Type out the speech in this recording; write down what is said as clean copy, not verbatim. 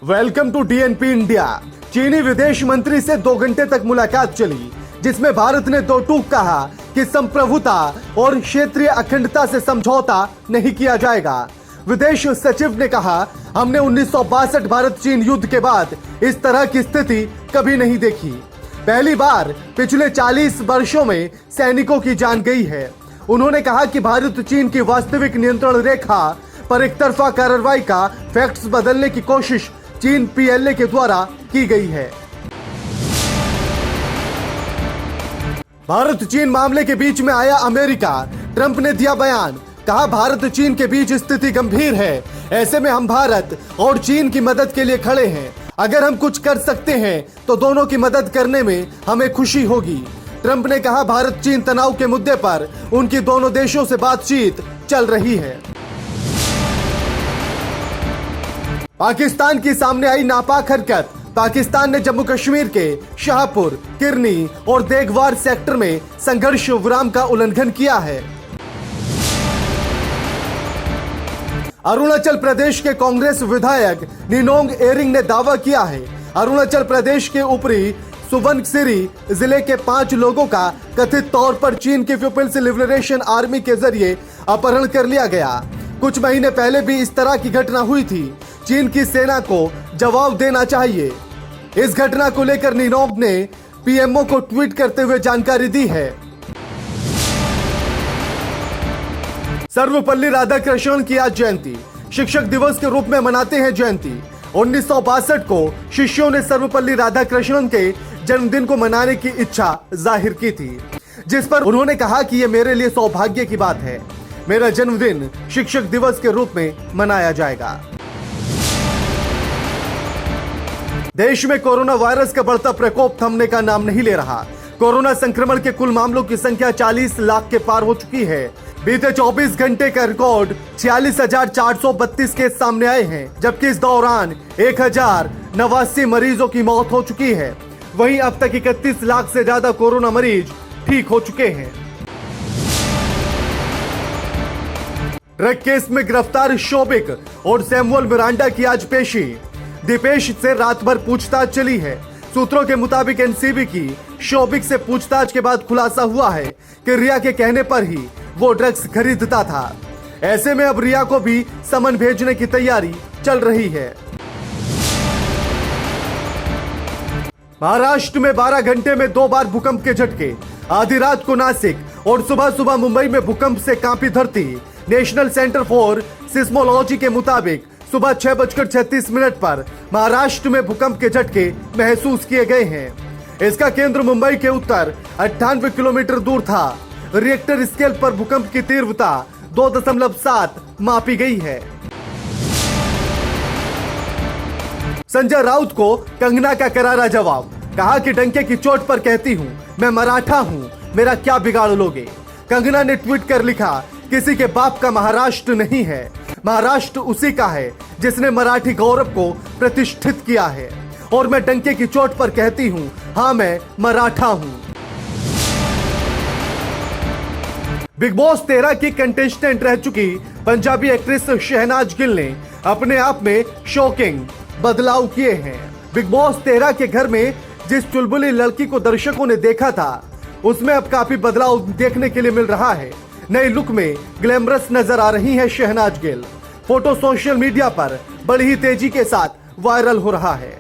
Welcome to DNP India. चीनी विदेश मंत्री से 2 घंटे तक मुलाकात चली, जिसमें भारत ने दो टूक कहा कि संप्रभुता और क्षेत्रीय अखंडता से समझौता नहीं किया जाएगा। विदेश सचिव ने कहा, हमने 1962 भारत चीन युद्ध के बाद इस तरह की स्थिति कभी नहीं देखी। पहली बार पिछले 40 वर्षों में सैनिकों की जान गई है। उन्होंने कहा कि भारत चीन की वास्तविक नियंत्रण रेखा पर एक तरफा कार्रवाई का फैक्ट्स बदलने की कोशिश चीन पीएलए के द्वारा की गई है। भारत चीन मामले के बीच में आया अमेरिका। ट्रंप ने दिया बयान, कहा भारत चीन के बीच स्थिति गंभीर है, ऐसे में हम भारत और चीन की मदद के लिए खड़े हैं। अगर हम कुछ कर सकते हैं तो दोनों की मदद करने में हमें खुशी होगी। ट्रंप ने कहा, भारत चीन तनाव के मुद्दे पर उनकी दोनों देशों से बातचीत चल रही है। पाकिस्तान की सामने आई नापाक हरकत। पाकिस्तान ने जम्मू कश्मीर के शाहपुर, किरनी और देगवार सेक्टर में संघर्ष विराम का उल्लंघन किया है। अरुणाचल प्रदेश के कांग्रेस विधायक निनोंग एरिंग ने दावा किया है, अरुणाचल प्रदेश के ऊपरी सुबनसिरी जिले के 5 लोगों का कथित तौर पर चीन की पीपल्स लिबरेशन आर्मी के जरिए अपहरण कर लिया गया। कुछ महीने पहले भी इस तरह की घटना हुई थी। चीन की सेना को जवाब देना चाहिए। इस घटना को लेकर निनोंग ने पीएमओ को ट्वीट करते हुए जानकारी दी है। सर्वपल्ली राधाकृष्णन की आज जयंती। शिक्षक दिवस के रूप में मनाते हैं जयंती। 1962 को शिष्यों ने सर्वपल्ली राधाकृष्णन के जन्मदिन को मनाने की इच्छा जाहिर की थी, जिस पर उन्होंने कहा कि यह मेरे लिए सौभाग्य की बात है। मेरा जन्मदिन शिक्षक दिवस के रूप में मनाया जाएगा। देश में कोरोना वायरस का बढ़ता प्रकोप थमने का नाम नहीं ले रहा। कोरोना संक्रमण के कुल मामलों की संख्या 40 लाख के पार हो चुकी है। बीते 24 घंटे का रिकॉर्ड 46,432 केस सामने आए हैं, जबकि इस दौरान 1,089 मरीजों की मौत हो चुकी है। वहीं अब तक 31 लाख से ज्यादा कोरोना मरीज ठीक हो चुके हैं। ड्रग केस में गिरफ्तार शोभिक और सैमुअल मिरांडा की आज पेशी। दीपेश से रात भर पूछताछ चली है। सूत्रों के मुताबिक एनसीबी की शोभिक से पूछताछ के बाद खुलासा हुआ है कि रिया के कहने पर ही वो ड्रग्स खरीदता था। ऐसे में अब रिया को भी समन भेजने की तैयारी चल रही है। महाराष्ट्र में 12 घंटे में 2 बार भूकंप के झटके। आधी रात को नासिक और सुबह सुबह मुंबई में भूकंप से कांपी धरती। नेशनल सेंटर फॉर सिस्मोलॉजी के मुताबिक सुबह 6:36 पर महाराष्ट्र में भूकंप के झटके महसूस किए गए हैं। इसका केंद्र मुंबई के उत्तर 98 किलोमीटर दूर था। रिएक्टर स्केल पर भूकंप की तीव्रता 2.7 मापी गई है। संजय राउत को कंगना का करारा जवाब, कहा कि डंके की चोट पर कहती हूं, मैं मराठा हूं, मेरा क्या बिगाड़ लोगे। कंगना ने ट्वीट कर लिखा, किसी के बाप का महाराष्ट्र नहीं है, महाराष्ट्र उसी का है जिसने मराठी गौरव को प्रतिष्ठित किया है। और मैं डंके की चोट पर कहती हूं, हां मैं मराठा हूं। बिग बॉस 13 की कंटेस्टेंट रह चुकी पंजाबी एक्ट्रेस शहनाज गिल ने अपने आप में शॉकिंग बदलाव किए हैं। बिग बॉस 13 के घर में जिस चुलबुली लड़की को दर्शकों ने देखा था, उसमें अब काफी बदलाव देखने के लिए मिल रहा है। नई लुक में ग्लैमरस नजर आ रही है Shehnaaz Gill. Photo social media पर बड़ी ही तेजी के साथ वायरल हो रहा है।